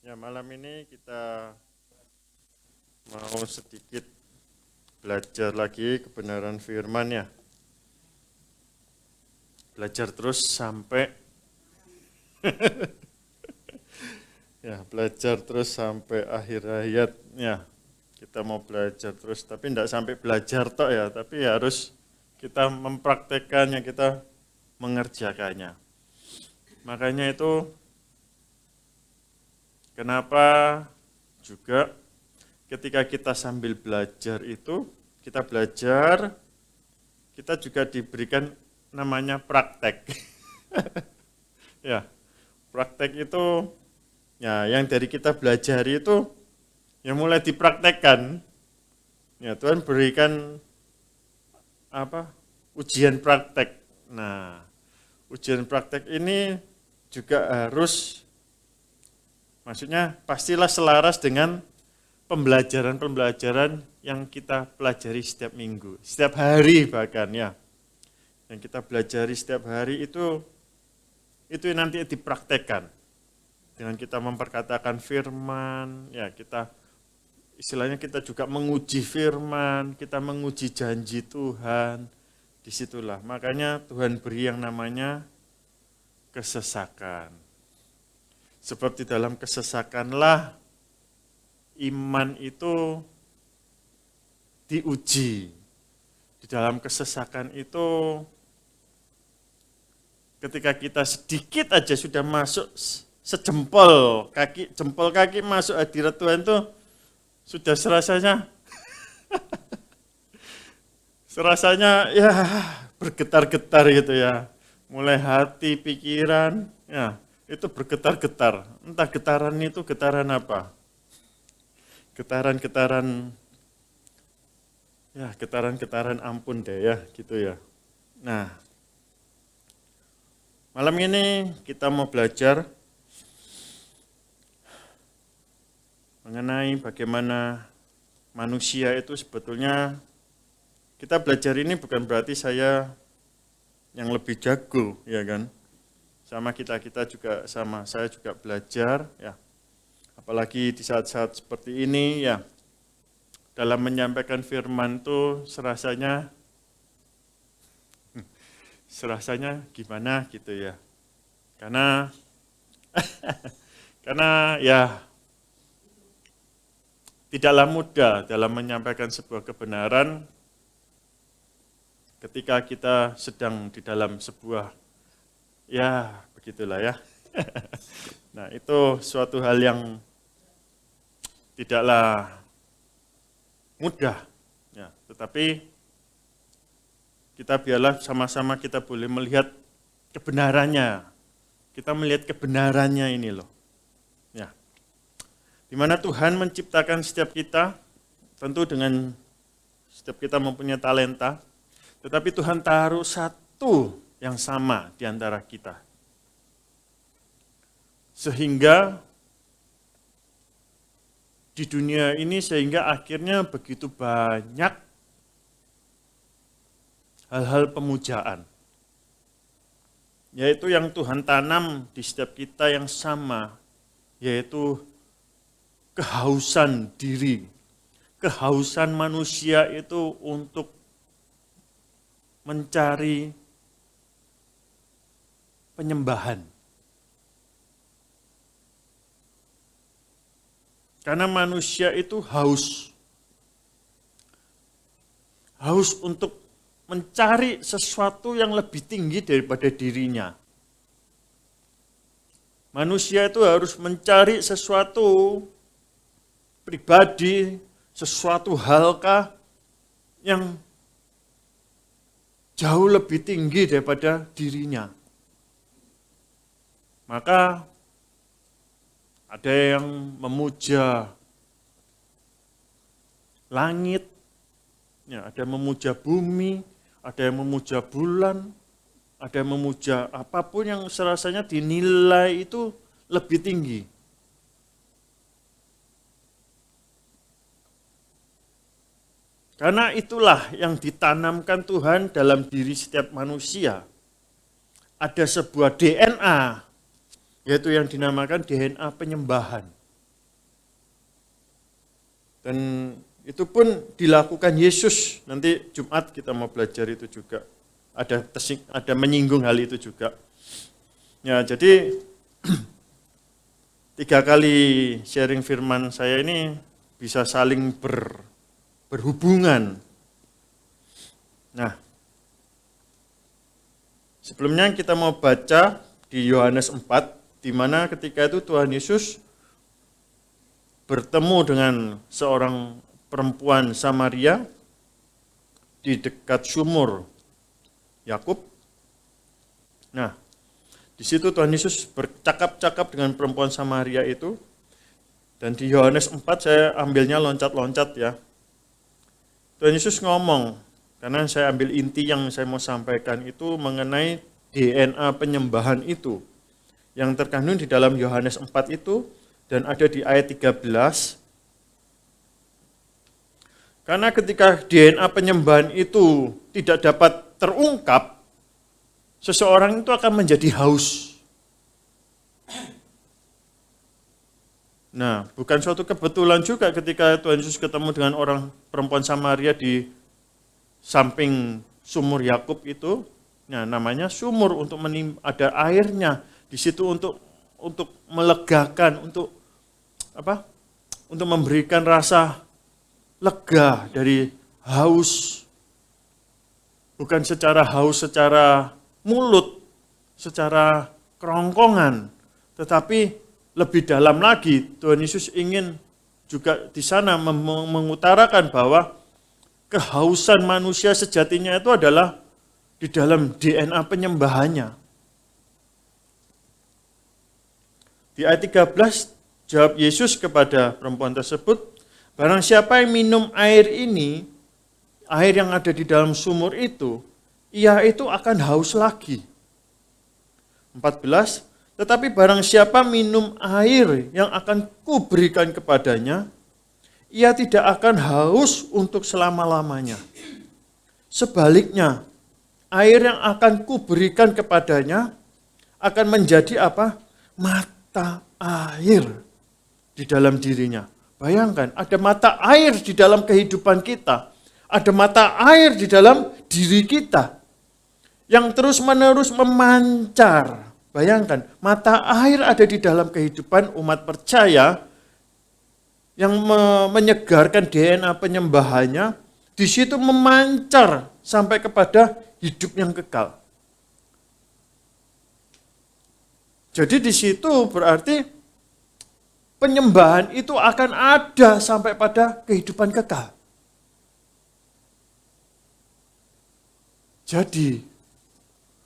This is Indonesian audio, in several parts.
Ya, malam ini kita mau sedikit belajar lagi kebenaran firman ya. Belajar terus sampai belajar terus sampai akhir hayat ya. Kita mau belajar terus, tapi tidak sampai belajar tok ya, tapi harus kita mempraktekannya, kita mengerjakannya. Makanya itu kenapa juga ketika kita sambil belajar itu, kita belajar, kita juga diberikan namanya praktek. Ya, praktek itu ya yang dari kita belajar itu ya mulai dipraktekkan. Ya, Tuhan berikan apa? Ujian praktek. Nah, ujian praktek ini juga harus maksudnya pastilah selaras dengan pembelajaran-pembelajaran yang kita pelajari setiap minggu, setiap hari bahkan ya. Yang kita pelajari setiap hari itu nanti dipraktekkan. Dengan kita memperkatakan firman, ya kita istilahnya kita juga menguji firman, kita menguji janji Tuhan. Disitulah, makanya Tuhan beri yang namanya kesesakan. Sebab di dalam kesesakanlah iman itu diuji. Di dalam kesesakan itu ketika kita sedikit aja sudah masuk sejempol kaki, jempol kaki masuk hadirat Tuhan itu sudah serasanya ya bergetar-getar gitu ya. Mulai hati, pikiran, ya itu bergetar-getar. Entah getaran itu getaran apa? Getaran-getaran ya getaran-getaran ampun deh ya gitu ya. Nah, malam ini kita mau belajar mengenai bagaimana manusia itu sebetulnya, kita belajar ini bukan berarti saya yang lebih jago, ya kan? Sama kita juga sama, saya juga belajar, ya. Apalagi di saat-saat seperti ini, ya. Dalam menyampaikan firman itu serasanya gimana gitu ya. Karena ya tidaklah mudah dalam menyampaikan sebuah kebenaran ketika kita sedang di dalam sebuah, ya begitulah ya. Nah itu suatu hal yang tidaklah mudah, ya. Tetapi kita biarlah sama-sama kita boleh melihat kebenarannya. Kita melihat kebenarannya ini loh. Ya. Di mana Tuhan menciptakan setiap kita, tentu dengan setiap kita mempunyai talenta, tetapi Tuhan taruh satu yang sama di antara kita. Sehingga di dunia ini sehingga akhirnya begitu banyak hal-hal pemujaan. Yaitu yang Tuhan tanam di setiap kita yang sama, yaitu kehausan diri. Kehausan manusia itu untuk mencari penyembahan. Karena manusia itu haus untuk mencari sesuatu yang lebih tinggi daripada dirinya. Manusia itu harus mencari sesuatu pribadi, sesuatu halkah yang jauh lebih tinggi daripada dirinya. Maka ada yang memuja langit, ya, ada yang memuja bumi, ada yang memuja bulan, ada yang memuja apapun yang serasanya dinilai itu lebih tinggi. Karena itulah yang ditanamkan Tuhan dalam diri setiap manusia. Ada sebuah DNA, yaitu yang dinamakan DNA penyembahan. Dan itu pun dilakukan Yesus. Nanti Jumat kita mau belajar itu juga. Ada menyinggung hal itu juga. Ya, jadi 3 kali sharing firman saya ini bisa saling berhubungan. Nah, sebelumnya kita mau baca di Yohanes 4, di mana ketika itu Tuhan Yesus bertemu dengan seorang perempuan Samaria di dekat sumur Yakub. Nah, di situ Tuhan Yesus bercakap-cakap dengan perempuan Samaria itu. Dan di Yohanes 4 saya ambilnya loncat-loncat ya. Tuhan Yesus ngomong, karena saya ambil inti yang saya mau sampaikan itu mengenai DNA penyembahan itu. Yang terkandung di dalam Yohanes 4 itu dan ada di ayat 13. Karena ketika DNA penyembahan itu tidak dapat terungkap, seseorang itu akan menjadi haus. Nah, bukan suatu kebetulan juga ketika Tuhan Yesus ketemu dengan orang perempuan Samaria di samping sumur Yakub itu. Nah, namanya sumur untuk ada airnya di situ untuk melegakan, untuk memberikan rasa lega dari haus. Bukan secara haus secara mulut, secara kerongkongan, tetapi lebih dalam lagi Tuhan Yesus ingin juga di sana mengutarakan bahwa kehausan manusia sejatinya itu adalah di dalam DNA penyembahannya. Di ayat 13 jawab Yesus kepada perempuan tersebut, barang siapa yang minum air ini, air yang ada di dalam sumur itu, ia itu akan haus lagi. 14, tetapi barang siapa minum air yang akan kuberikan kepadanya, ia tidak akan haus untuk selama-lamanya. Sebaliknya, air yang akan kuberikan kepadanya akan menjadi apa? Mata air di dalam dirinya. Bayangkan, ada mata air di dalam kehidupan kita. Ada mata air di dalam diri kita yang terus-menerus memancar. Bayangkan, mata air ada di dalam kehidupan umat percaya yang menyegarkan DNA penyembahannya, di situ memancar sampai kepada hidup yang kekal. Jadi di situ berarti penyembahan itu akan ada sampai pada kehidupan kekal. Jadi,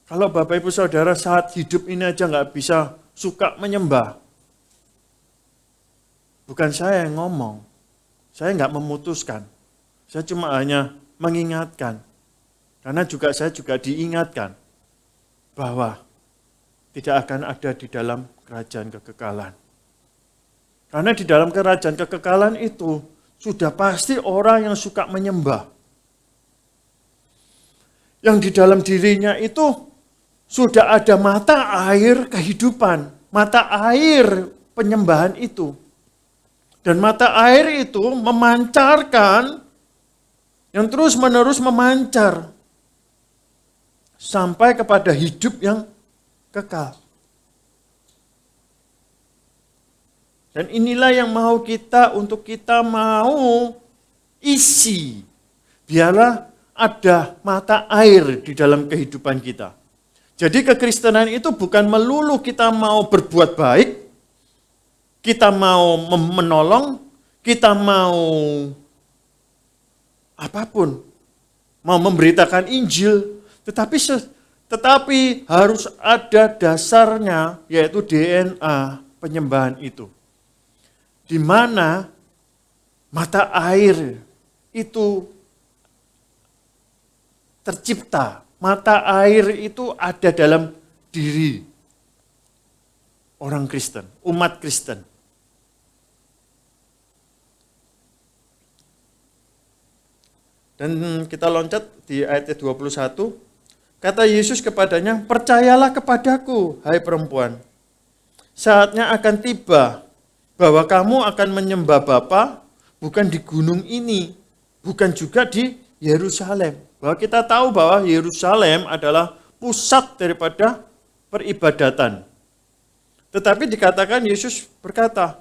kalau Bapak Ibu Saudara saat hidup ini aja nggak bisa suka menyembah, bukan saya yang ngomong, saya nggak memutuskan, saya cuma hanya mengingatkan. Karena saya juga diingatkan bahwa tidak akan ada di dalam kerajaan kekekalan. Karena di dalam kerajaan kekekalan itu sudah pasti orang yang suka menyembah. Yang di dalam dirinya itu sudah ada mata air kehidupan, mata air penyembahan itu. Dan mata air itu memancarkan, yang terus-menerus memancar, sampai kepada hidup yang kekal. Dan inilah yang mau kita mau isi. Biarlah ada mata air di dalam kehidupan kita. Jadi kekristenan itu bukan melulu kita mau berbuat baik, kita mau menolong, kita mau apapun, mau memberitakan Injil, tetapi harus ada dasarnya, yaitu DNA penyembahan itu. Di mana mata air itu tercipta, mata air itu ada dalam diri orang Kristen, umat Kristen. Dan kita loncat di ayat 21, kata Yesus kepadanya, percayalah kepadaku, hai perempuan, saatnya akan tiba bahwa kamu akan menyembah Bapa, bukan di gunung ini, bukan juga di Yerusalem. Bahwa kita tahu bahwa Yerusalem adalah pusat daripada peribadatan. Tetapi dikatakan Yesus berkata,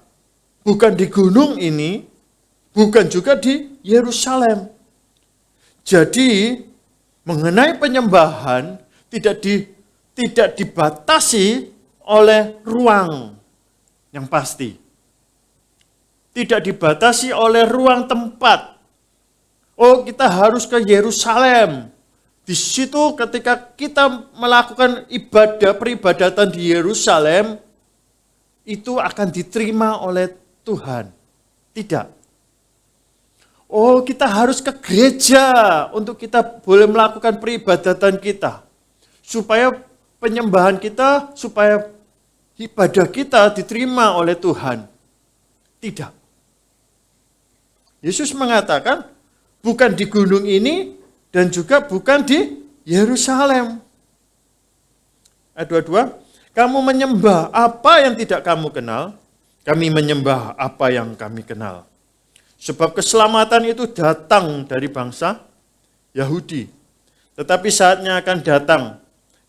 bukan di gunung ini, bukan juga di Yerusalem. Jadi mengenai penyembahan tidak dibatasi oleh ruang yang pasti. Tidak dibatasi oleh ruang tempat. Oh, kita harus ke Yerusalem. Di situ ketika kita melakukan peribadatan di Yerusalem, itu akan diterima oleh Tuhan. Tidak. Oh, kita harus ke gereja untuk kita boleh melakukan peribadatan kita. Supaya penyembahan kita, supaya ibadah kita diterima oleh Tuhan. Tidak. Yesus mengatakan, bukan di gunung ini dan juga bukan di Yerusalem. Ayat 22, kamu menyembah apa yang tidak kamu kenal, kami menyembah apa yang kami kenal. Sebab keselamatan itu datang dari bangsa Yahudi. Tetapi saatnya akan datang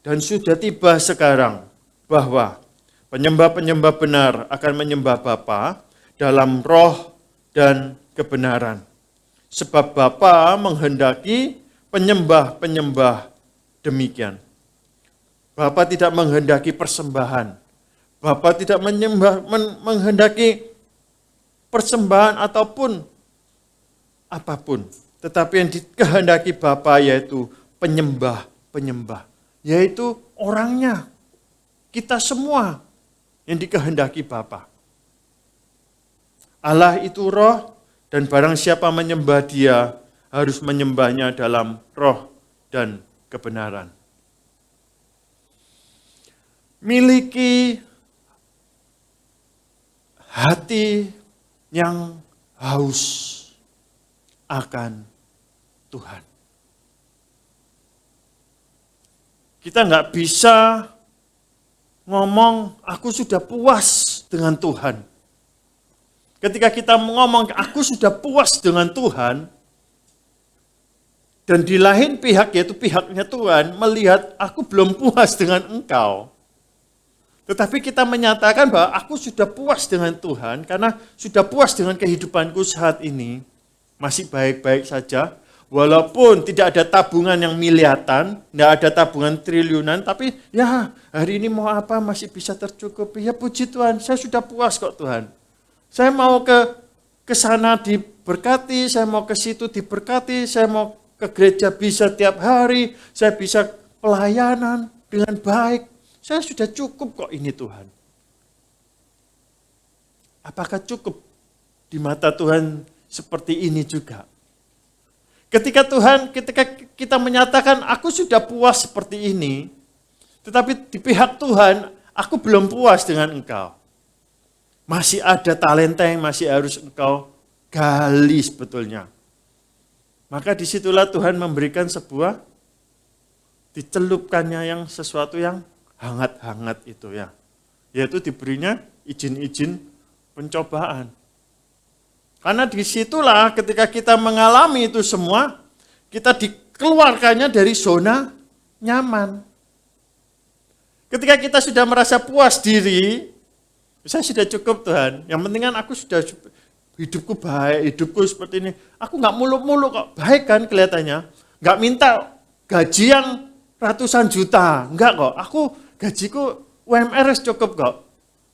dan sudah tiba sekarang bahwa penyembah-penyembah benar akan menyembah Bapa dalam roh dan kebenaran. Sebab Bapa menghendaki penyembah-penyembah demikian. Bapa tidak menghendaki persembahan. Bapa tidak menghendaki persembahan ataupun apapun. Tetapi yang dikehendaki Bapa yaitu penyembah-penyembah. Yaitu orangnya. Kita semua yang dikehendaki Bapa. Allah itu roh dan barang siapa menyembah Dia harus menyembahnya dalam roh dan kebenaran. Miliki hati yang haus akan Tuhan. Kita nggak bisa ngomong, aku sudah puas dengan Tuhan. Ketika kita ngomong, aku sudah puas dengan Tuhan, dan di lain pihak, yaitu pihaknya Tuhan, melihat aku belum puas dengan engkau. Tetapi kita menyatakan bahwa aku sudah puas dengan Tuhan, karena sudah puas dengan kehidupanku saat ini, masih baik-baik saja, walaupun tidak ada tabungan yang miliaran, tidak ada tabungan triliunan, tapi ya hari ini mau apa masih bisa tercukupi. Ya puji Tuhan, saya sudah puas kok Tuhan. Saya mau ke sana diberkati, saya mau ke situ diberkati, saya mau ke gereja bisa tiap hari, saya bisa pelayanan dengan baik. Saya sudah cukup kok ini Tuhan. Apakah cukup di mata Tuhan seperti ini juga? Ketika kita menyatakan aku sudah puas seperti ini, tetapi di pihak Tuhan aku belum puas dengan engkau. Masih ada talenta yang masih harus engkau gali sebetulnya. Maka disitulah Tuhan memberikan sebuah dicelupkannya yang sesuatu yang hangat-hangat itu ya. Yaitu diberinya izin-izin pencobaan. Karena disitulah ketika kita mengalami itu semua, kita dikeluarkannya dari zona nyaman. Ketika kita sudah merasa puas diri, saya sudah cukup Tuhan, yang penting kan aku sudah hidupku baik, hidupku seperti ini. Aku nggak muluk-muluk kok, baik kan kelihatannya. Nggak minta gaji yang ratusan juta, enggak kok. Aku gajiku UMR cukup kok.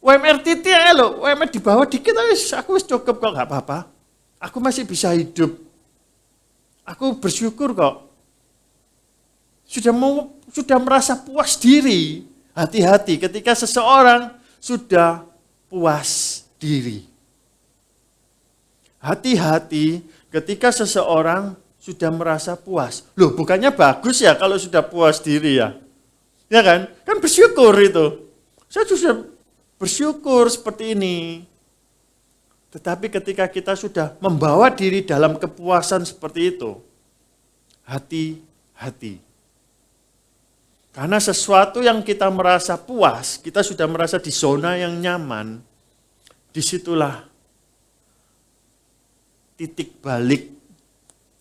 UMR titik ya loh, UMR di bawah dikit aku cukup kok, nggak apa-apa. Aku masih bisa hidup. Aku bersyukur kok. Sudah merasa puas diri. Hati-hati ketika seseorang sudah puas diri. Hati-hati ketika seseorang sudah merasa puas. Loh, bukannya bagus ya kalau sudah puas diri ya? Ya kan? Kan bersyukur itu. Saya sudah bersyukur seperti ini. Tetapi ketika kita sudah membawa diri dalam kepuasan seperti itu, hati-hati. Karena sesuatu yang kita merasa puas, kita sudah merasa di zona yang nyaman, disitulah titik balik.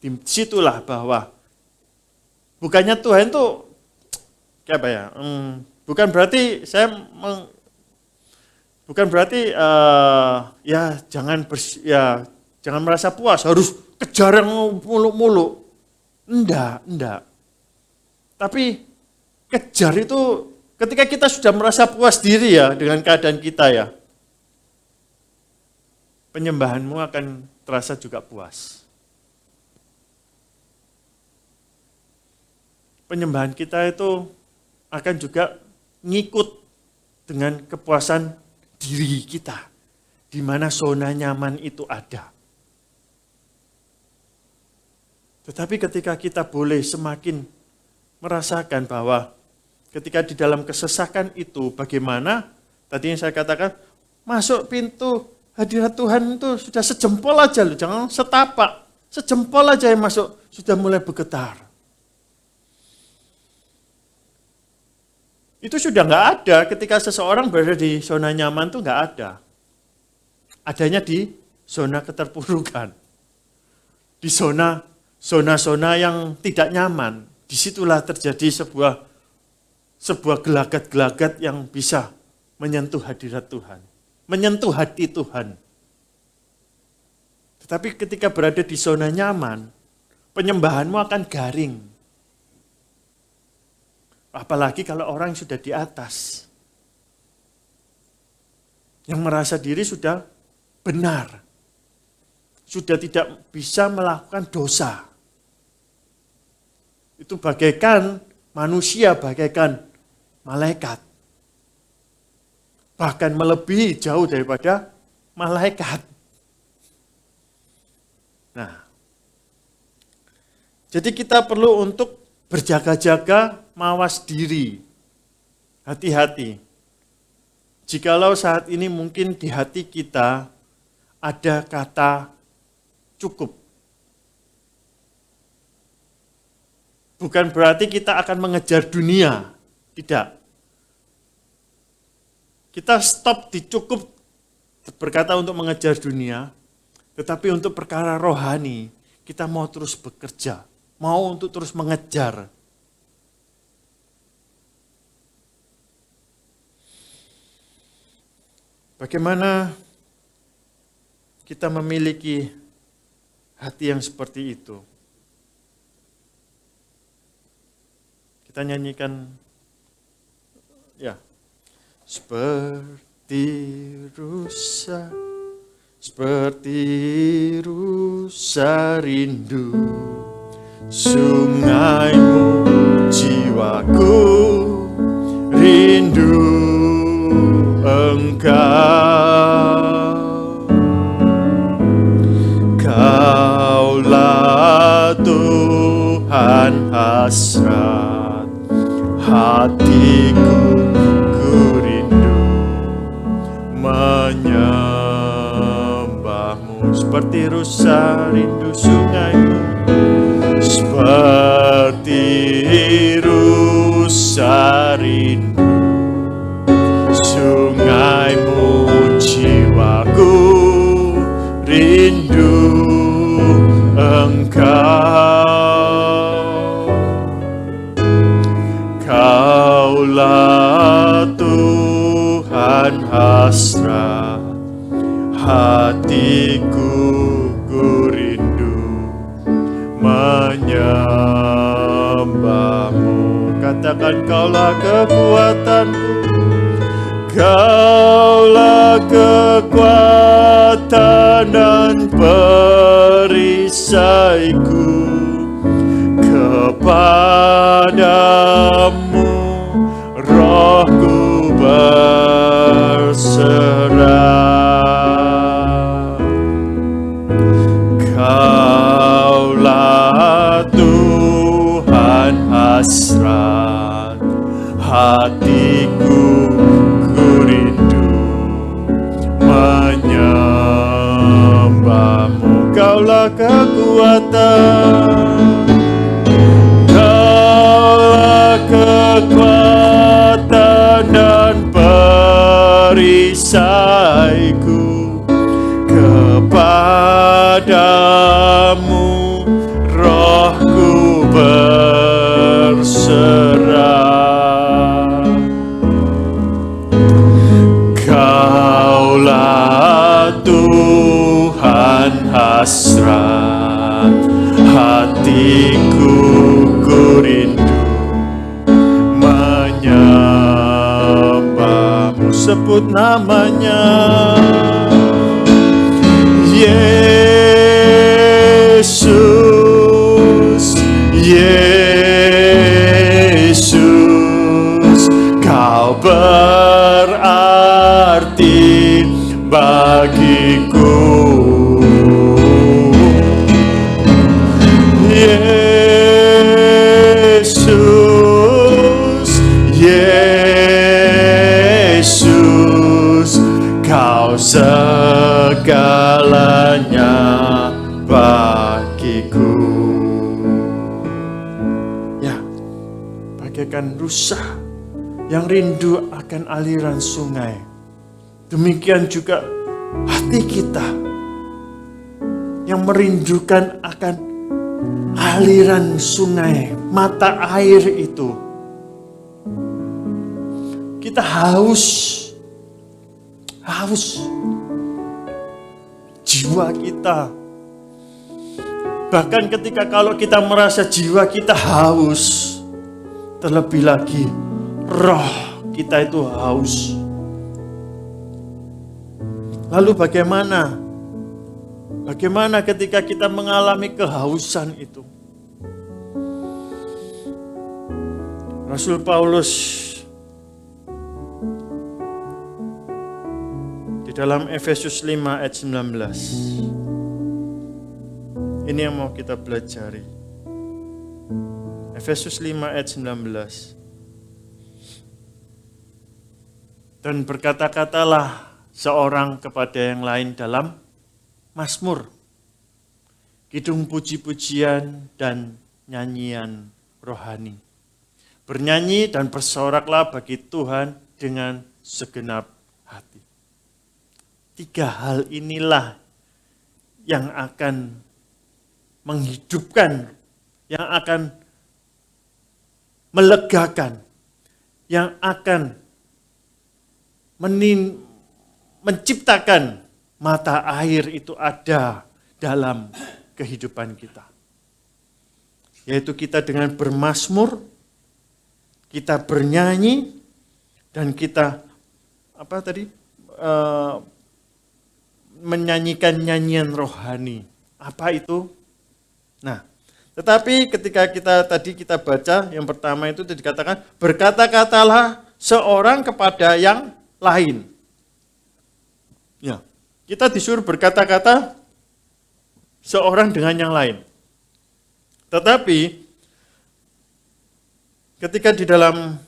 Disitulah bahwa bukannya Tuhan itu kayak apa ya? Bukan berarti ya jangan merasa puas, harus kejar yang muluk-muluk. Enggak. Tapi kejar itu ketika kita sudah merasa puas diri ya dengan keadaan kita ya, penyembahanmu akan terasa juga puas. Penyembahan kita itu akan juga ngikut dengan kepuasan diri kita, di mana zona nyaman itu ada. Tetapi ketika kita boleh semakin merasakan bahwa ketika di dalam kesesakan itu bagaimana, tadi yang saya katakan, masuk pintu hadirat Tuhan itu sudah sejempol aja loh, jangan setapak, sejempol aja yang masuk sudah mulai bergetar. Itu sudah nggak ada ketika seseorang berada di zona nyaman itu nggak ada. Adanya di zona keterpurukan. Di zona-zona yang tidak nyaman. Disitulah terjadi sebuah gelagat-gelagat yang bisa menyentuh hadirat Tuhan. Menyentuh hati Tuhan. Tetapi ketika berada di zona nyaman, penyembahanmu akan garing. Apalagi kalau orang sudah di atas. Yang merasa diri sudah benar. Sudah tidak bisa melakukan dosa. Itu bagaikan manusia, bagaikan malaikat. Bahkan melebihi jauh daripada malaikat. Nah, jadi kita perlu untuk berjaga-jaga, mawas diri, hati-hati. Jikalau saat ini mungkin di hati kita ada kata cukup. Bukan berarti kita akan mengejar dunia, tidak. Kita stop di cukup berkata untuk mengejar dunia, tetapi untuk perkara rohani, kita mau terus bekerja, mau untuk terus mengejar. Bagaimana kita memiliki hati yang seperti itu? Kita nyanyikan, ya, seperti rusa rindu sungaimu, jiwaku rindu Engkau. Kaulah Tuhan hasrat hatiku, ku rindu menyembahmu. Seperti rusa rindu sungaimu, seperti rusa rindu sungaimu, jiwaku rindu Engkau. Kaulah Tuhan hasrat hatiku, ku rindu menyembahmu. Katakan, kaulah kekuatanku, Kaulah kekuatan dan perisaiku, kepadamu rohku berserah. Kaulah Tuhan hasrat hatiku, Kaulah kekuatan, Kaulah kekuatan dan perisaiku, kepadamu Tuhan hasrat, hatiku ku rindu menyembahmu. Sebut namanya, Yesus, Yesus, kau berarti bagiku. Yesus, Yesus, kau segalanya bagiku. Ya, bagaikan rusa yang rindu akan aliran sungai, demikian juga hati kita yang merindukan akan aliran sungai, mata air itu. Kita haus. Jiwa kita. Bahkan ketika kalau kita merasa jiwa kita haus, terlebih lagi roh kita itu haus. Lalu bagaimana? Bagaimana ketika kita mengalami kehausan itu? Rasul Paulus di dalam Efesus 5 ayat 19. Ini yang mau kita pelajari. Efesus 5 ayat 19. Dan berkata-katalah seorang kepada yang lain dalam mazmur, kidung puji-pujian dan nyanyian rohani. Bernyanyi dan bersoraklah bagi Tuhan dengan segenap hati. 3 hal inilah yang akan menghidupkan, yang akan melegakan, yang akan menciptakan mata air itu ada dalam kehidupan kita. Yaitu kita dengan bermazmur, kita bernyanyi, dan kita menyanyikan nyanyian rohani. Apa itu? Nah, tetapi ketika kita baca yang pertama itu dikatakan berkata-katalah seorang kepada yang lain. Ya, kita disuruh berkata-kata seorang dengan yang lain. Tetapi ketika di dalam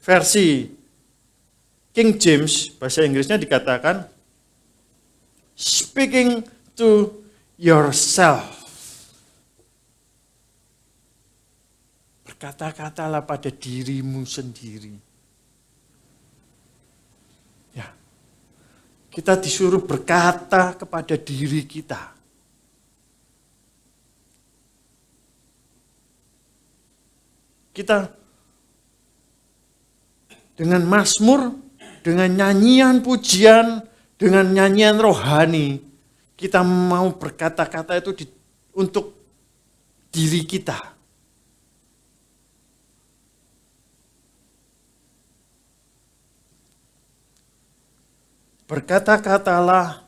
versi King James, bahasa Inggrisnya dikatakan speaking to yourself. Berkata-katalah pada dirimu sendiri. Ya. Kita disuruh berkata kepada diri kita. Kita dengan mazmur, dengan nyanyian pujian, dengan nyanyian rohani, kita mau berkata-kata itu untuk diri kita. Berkata-katalah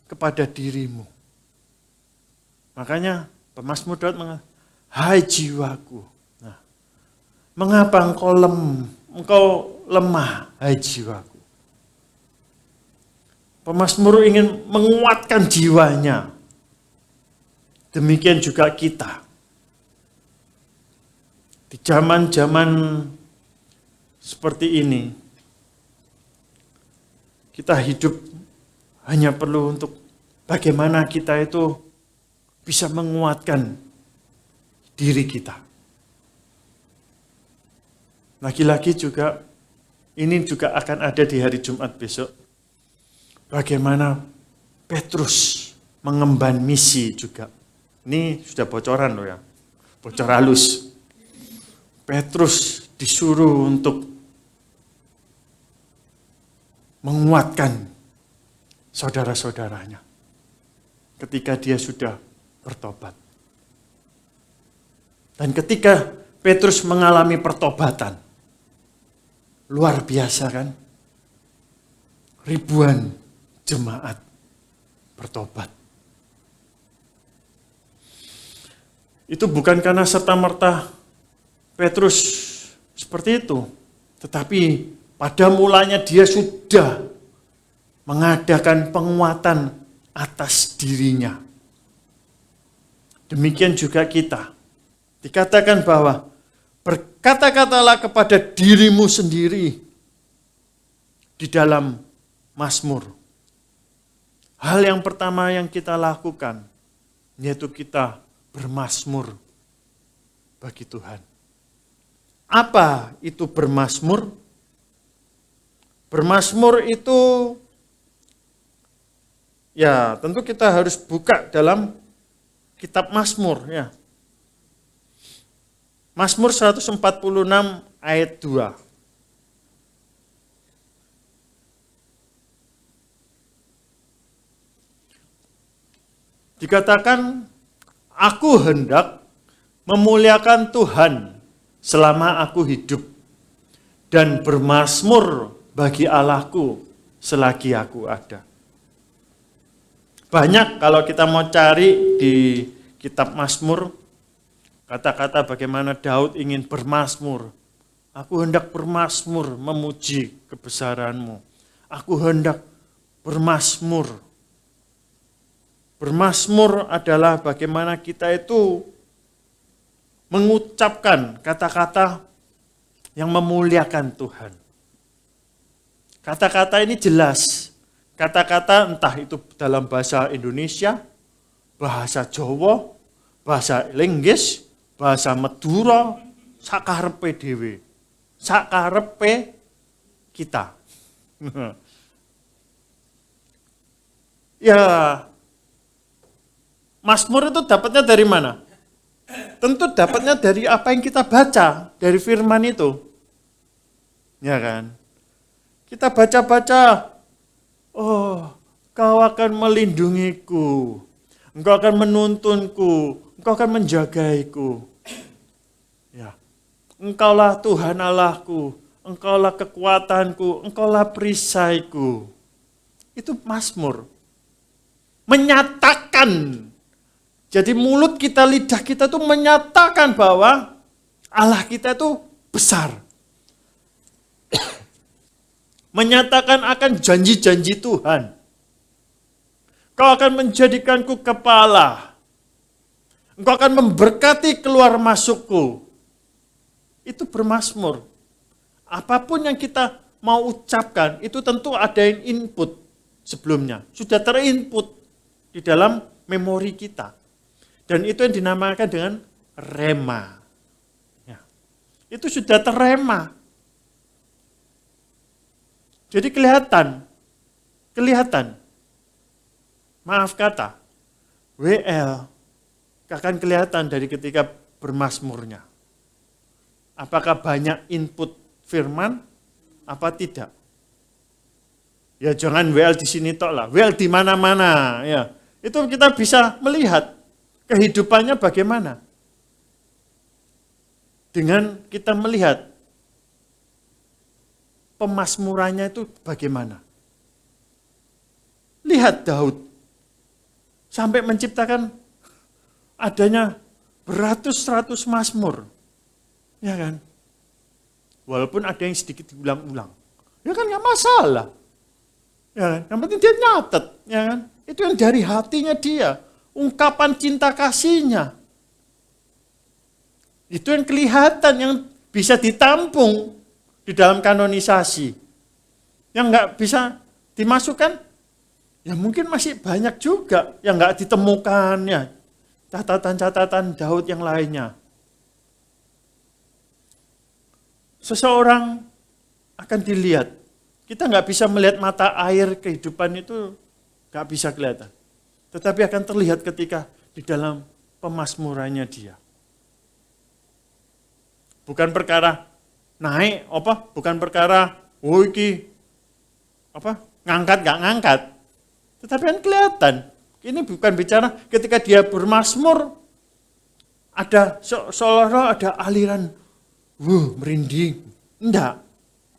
kepada dirimu. Makanya pemazmur Daud mengatakan, hai jiwaku, nah, mengapa engkau lemah, hai jiwaku. Pemazmur ingin menguatkan jiwanya. Demikian juga kita. Di zaman-zaman seperti ini, kita hidup hanya perlu untuk bagaimana kita itu bisa menguatkan diri kita. Lagi-lagi juga, ini juga akan ada di hari Jumat besok. Bagaimana Petrus mengemban misi juga. Ini sudah bocoran loh ya, bocor halus. Petrus disuruh untuk menguatkan saudara-saudaranya ketika dia sudah bertobat. Dan ketika Petrus mengalami pertobatan, luar biasa kan? Ribuan jemaat bertobat. Itu bukan karena serta-merta Petrus seperti itu, tetapi pada mulanya dia sudah mengadakan penguatan atas dirinya. Demikian juga kita. Dikatakan bahwa berkata-katalah kepada dirimu sendiri di dalam Mazmur. Hal yang pertama yang kita lakukan yaitu kita bermazmur bagi Tuhan. Apa itu bermazmur? Bermazmur itu ya tentu kita harus buka dalam kitab Mazmur ya. Mazmur 146 ayat 2. Dikatakan, aku hendak memuliakan Tuhan selama aku hidup dan bermazmur bagi Allahku selagi aku ada. Banyak kalau kita mau cari di kitab Mazmur, kata-kata bagaimana Daud ingin bermazmur. Aku hendak bermazmur memuji kebesaran-Mu. Aku hendak bermazmur. Bermazmur adalah bagaimana kita itu mengucapkan kata-kata yang memuliakan Tuhan. Kata-kata ini jelas. Kata-kata entah itu dalam bahasa Indonesia, bahasa Jawa, bahasa Inggris, bahasa Madura, sakarepe dhewe. Sakarepe kita. Ya, Mazmur itu dapatnya dari mana? Tentu dapatnya dari apa yang kita baca, dari firman itu. Ya kan? Kita baca-baca, oh, Kau akan melindungiku, Engkau akan menuntunku, Engkau akan menjagaiku. Ya. Engkaulah Tuhan Allahku, Engkaulah kekuatanku, Engkaulah perisaiku. Itu Mazmur. Menyatakan. Jadi mulut kita, lidah kita itu menyatakan bahwa Allah kita itu besar. Menyatakan akan janji-janji Tuhan. Kau akan menjadikanku kepala. Engkau akan memberkati keluar masukku. Itu bermazmur. Apapun yang kita mau ucapkan, itu tentu ada yang input sebelumnya. Sudah terinput di dalam memori kita. Dan itu yang dinamakan dengan rema. Ya. Itu sudah terrema. Jadi kelihatan. Maaf kata, WL akan kelihatan dari ketika bermazmurnya. Apakah banyak input firman, apa tidak? Ya jangan WL di sini tok lah, WL di mana-mana. Ya, itu kita bisa melihat kehidupannya bagaimana. Dengan kita melihat pemazmurannya itu bagaimana. Lihat Daud. Sampai menciptakan adanya beratus-ratus mazmur. Ya kan? Walaupun ada yang sedikit diulang-ulang. Ya kan gak masalah. Ya kan? Yang penting dia nyatet. Ya kan? Itu yang dari hatinya dia. Ungkapan cinta kasihnya. Itu yang kelihatan, yang bisa ditampung di dalam kanonisasi. Yang nggak bisa dimasukkan, ya mungkin masih banyak juga yang nggak ditemukan ya. Catatan-catatan Daud yang lainnya. Seseorang akan dilihat. Kita nggak bisa melihat mata air kehidupan itu, nggak bisa kelihatan. Tetapi akan terlihat ketika di dalam pemazmurannya dia. Bukan perkara naik, bukan perkara, ngangkat gak ngangkat. Tetapi kan kelihatan, ini bukan bicara ketika dia bermazmur, ada seolah-olah ada aliran, merinding. Enggak,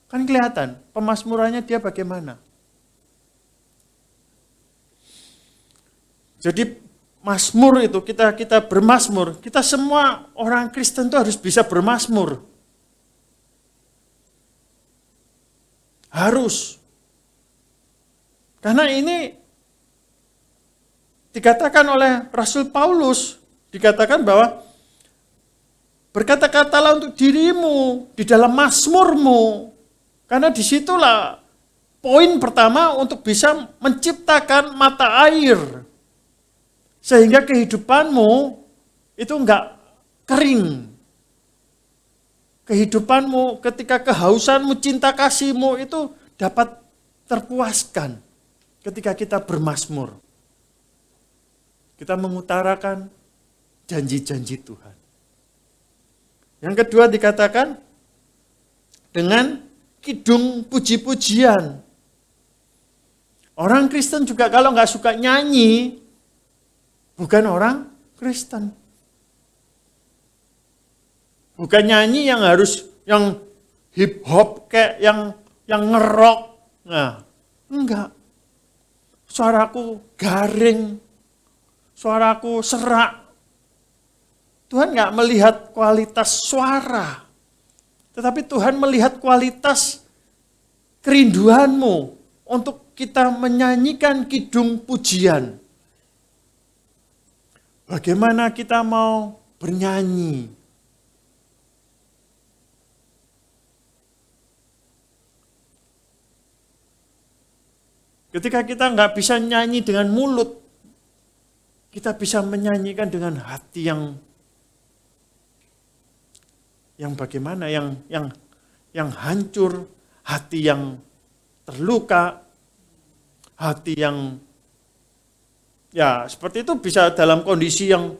kan kelihatan pemazmurannya dia bagaimana. Jadi mazmur itu, kita bermazmur, kita semua orang Kristen itu harus bisa bermazmur. Harus. Karena ini dikatakan oleh Rasul Paulus, dikatakan bahwa berkata-katalah untuk dirimu di dalam mazmurmu. Karena disitulah poin pertama untuk bisa menciptakan mata air. Sehingga kehidupanmu itu enggak kering. Kehidupanmu ketika kehausanmu, cinta kasihmu itu dapat terpuaskan ketika kita bermazmur. Kita mengutarakan janji-janji Tuhan. Yang kedua dikatakan dengan kidung puji-pujian. Orang Kristen juga kalau nggak suka nyanyi, bukan orang Kristen. Bukan nyanyi yang harus yang hip hop kayak yang ngerok. Nah, enggak. Suaraku garing. Suaraku serak. Tuhan nggak melihat kualitas suara. Tetapi Tuhan melihat kualitas kerinduanmu untuk kita menyanyikan kidung pujian. Bagaimana kita mau bernyanyi? Ketika kita nggak bisa nyanyi dengan mulut, kita bisa menyanyikan dengan hati yang bagaimana, yang hancur, hati yang terluka, hati yang ya seperti itu, bisa dalam kondisi yang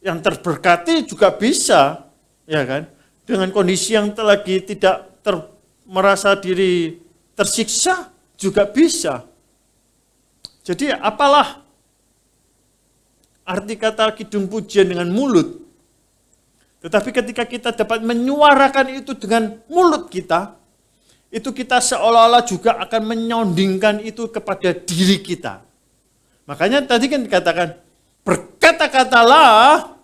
terberkati juga bisa, ya kan? Dengan kondisi yang lagi tidak merasa diri tersiksa juga bisa. Jadi apalah arti kata kidung pujian dengan mulut. Tetapi ketika kita dapat menyuarakan itu dengan mulut kita, itu kita seolah-olah juga akan menyondingkan itu kepada diri kita. Makanya tadi kan dikatakan, berkata-katalah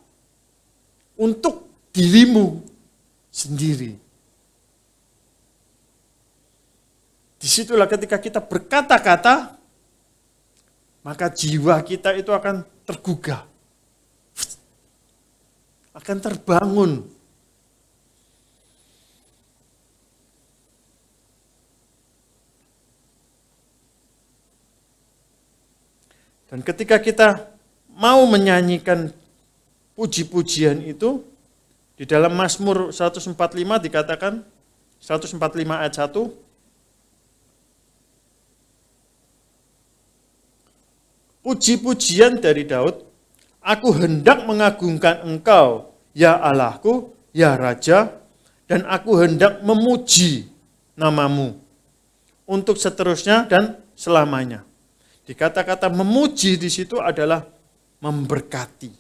untuk dirimu sendiri. Disitulah ketika kita berkata-kata, maka jiwa kita itu akan tergugah, akan terbangun. Dan ketika kita mau menyanyikan puji-pujian itu, di dalam Mazmur 145 dikatakan, 145 ayat 1, puji-pujian dari Daud, aku hendak mengagungkan Engkau, ya Allahku, ya Raja, dan aku hendak memuji namamu untuk seterusnya dan selamanya. Di kata-kata memuji di situ adalah memberkati,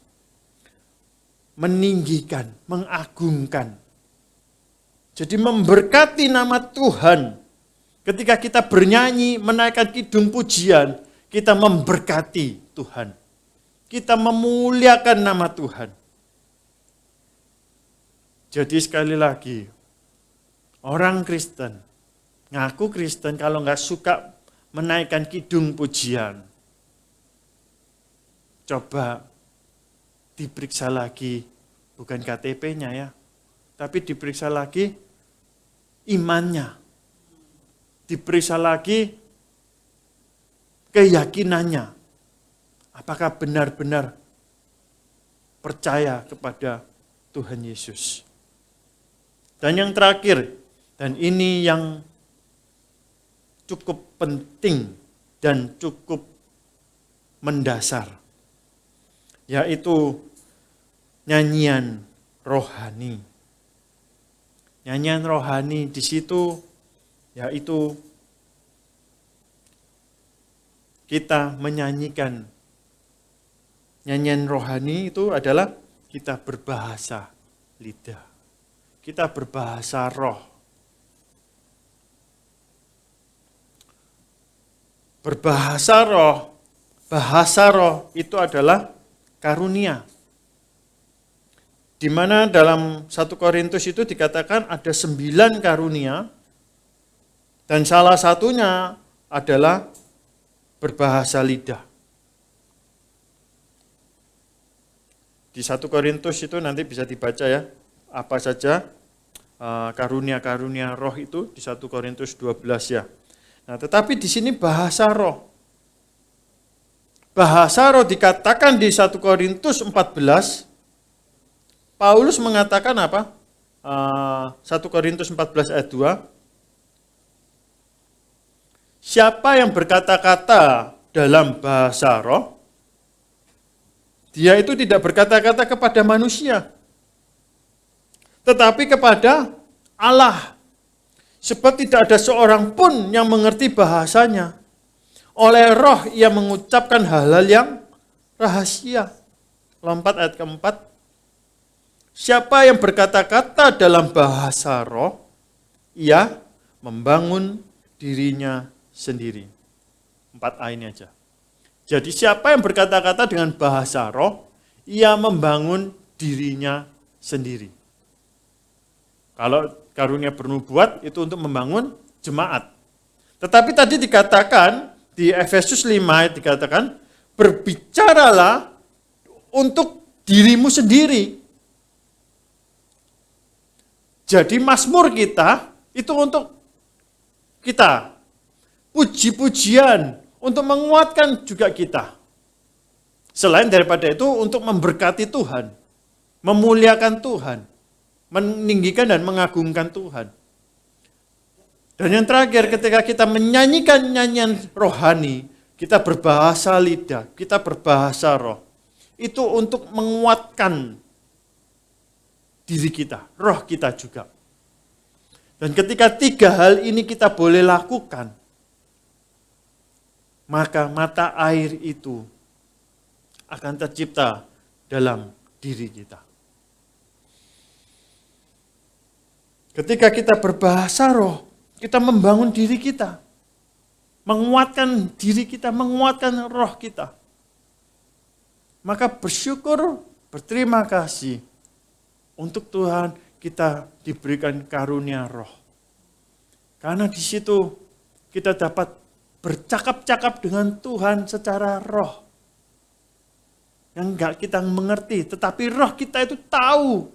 meninggikan, mengagungkan. Jadi memberkati nama Tuhan. Ketika kita bernyanyi, menaikkan kidung pujian, kita memberkati Tuhan. Kita memuliakan nama Tuhan. Jadi sekali lagi, orang Kristen, ngaku Kristen kalau nggak suka menaikkan kidung pujian, coba diperiksa lagi, bukan KTP-nya ya, tapi diperiksa lagi imannya. Diperiksa lagi keyakinannya. Apakah benar-benar percaya kepada Tuhan Yesus. Dan yang terakhir, dan ini yang cukup penting dan cukup mendasar, yaitu nyanyian rohani. Nyanyian rohani di situ yaitu kita menyanyikan nyanyian rohani itu adalah kita berbahasa lidah. Kita berbahasa roh. Berbahasa roh, bahasa roh itu adalah karunia. Di mana dalam 1 Korintus itu dikatakan ada 9 karunia, dan salah satunya adalah berbahasa lidah. Di 1 Korintus itu nanti bisa dibaca ya, apa saja karunia-karunia roh itu di 1 Korintus 12 ya. Nah, tetapi di sini bahasa roh. Bahasa roh dikatakan di 1 Korintus 14, Paulus mengatakan apa? 1 Korintus 14 ayat 2. Siapa yang berkata-kata dalam bahasa roh, dia itu tidak berkata-kata kepada manusia, tetapi kepada Allah. Sebab tidak ada seorang pun yang mengerti bahasanya. Oleh roh ia mengucapkan hal-hal yang rahasia. Lompat ayat keempat. Siapa yang berkata-kata dalam bahasa roh, ia membangun dirinya sendiri. 4a ini aja. Jadi siapa yang berkata-kata dengan bahasa roh, ia membangun dirinya sendiri. Kalau karunia bernubuat itu untuk membangun jemaat. Tetapi tadi dikatakan di Efesus 5 dikatakan berbicaralah untuk dirimu sendiri. Jadi mazmur kita itu untuk kita. Puji-pujian untuk menguatkan juga kita. Selain daripada itu untuk memberkati Tuhan, memuliakan Tuhan, meninggikan dan mengagungkan Tuhan. Dan yang terakhir, ketika kita menyanyikan nyanyian rohani, kita berbahasa lidah, kita berbahasa roh. Itu untuk menguatkan diri kita, roh kita juga. Dan ketika 3 hal ini kita boleh lakukan, maka mata air itu akan tercipta dalam diri kita. Ketika kita berbahasa roh, kita membangun diri kita, menguatkan diri kita, menguatkan roh kita. Maka bersyukur, berterima kasih untuk Tuhan kita diberikan karunia roh. Karena di situ kita dapat bercakap-cakap dengan Tuhan secara roh. Yang enggak kita mengerti, tetapi roh kita itu tahu.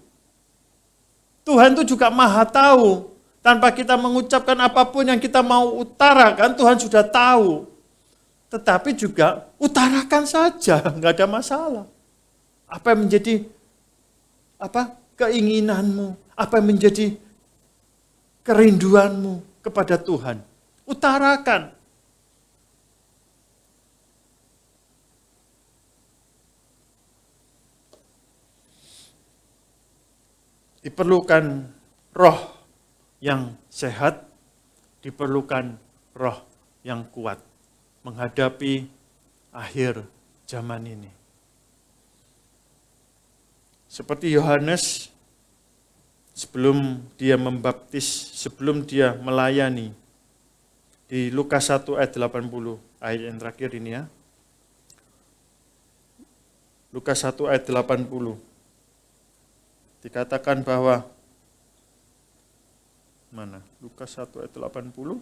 Tuhan itu juga maha tahu. Tanpa kita mengucapkan apapun yang kita mau utarakan, Tuhan sudah tahu. Tetapi juga utarakan saja, enggak ada masalah. Apa yang menjadi keinginanmu, apa yang menjadi kerinduanmu kepada Tuhan. Utarakan. Diperlukan roh yang sehat, diperlukan roh yang kuat menghadapi akhir zaman ini. Seperti Yohanes sebelum dia membaptis, sebelum dia melayani, di Lukas 1 ayat 80, ayat yang terakhir ini ya. Lukas 1 ayat 80. Dikatakan bahwa mana? Lukas 1 ayat 80.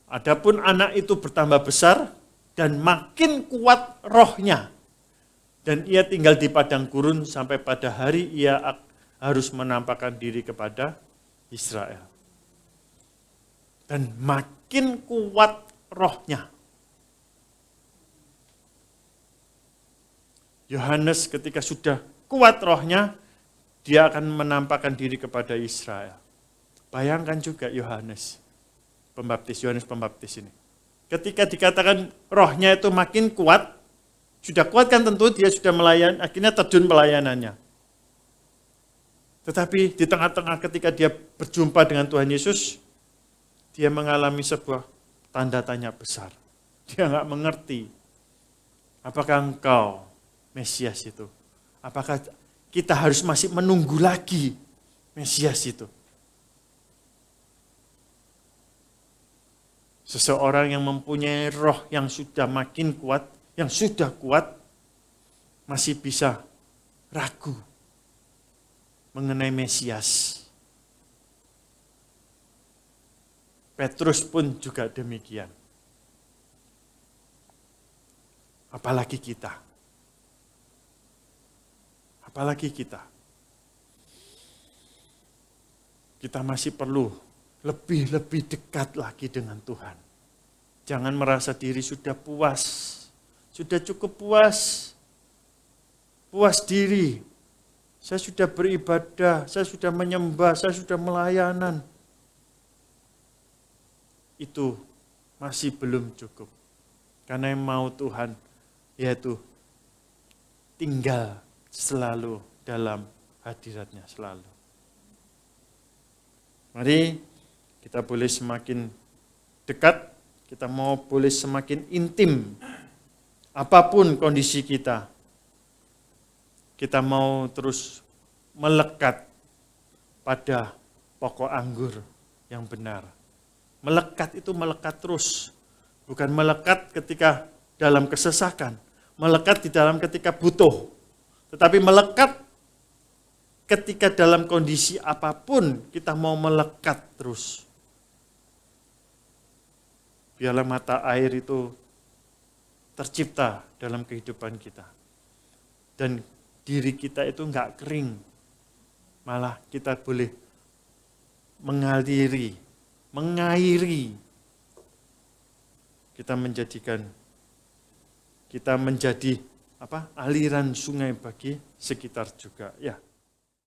Adapun anak itu bertambah besar dan makin kuat rohnya. Dan ia tinggal di padang gurun sampai pada hari ia harus menampakkan diri kepada Israel. Dan makin kuat rohnya. Yohanes ketika sudah kuat rohnya, dia akan menampakkan diri kepada Israel. Bayangkan juga Yohanes Pembaptis ini. Ketika dikatakan rohnya itu makin kuat, sudah kuat kan tentu dia sudah melayani, akhirnya terjun pelayanannya. Tetapi di tengah-tengah ketika dia berjumpa dengan Tuhan Yesus, dia mengalami sebuah tanda tanya besar. Dia nggak mengerti. Apakah engkau Mesias itu? Apakah kita harus masih menunggu lagi Mesias itu? Seseorang yang mempunyai roh yang sudah makin kuat, yang sudah kuat, masih bisa ragu mengenai Mesias. Petrus pun juga demikian. Apalagi kita. Apalagi kita. Kita masih perlu lebih dekat lagi dengan Tuhan. Jangan merasa diri sudah puas. Sudah cukup puas. Puas diri. Saya sudah beribadah, saya sudah menyembah, saya sudah melayanan. Itu masih belum cukup. Karena yang mau Tuhan yaitu tinggal selalu dalam hadiratnya selalu. Mari kita boleh semakin dekat, kita mau boleh semakin intim. Apapun kondisi kita mau terus melekat pada pokok anggur yang benar. Melekat itu melekat terus. Bukan melekat ketika dalam kesesakan. Melekat di dalam ketika butuh. Tetapi melekat ketika dalam kondisi apapun kita mau melekat terus. Biarlah mata air itu tercipta dalam kehidupan kita. Dan diri kita itu enggak kering. Malah kita boleh mengairi. Kita menjadi aliran sungai bagi sekitar juga. Ya.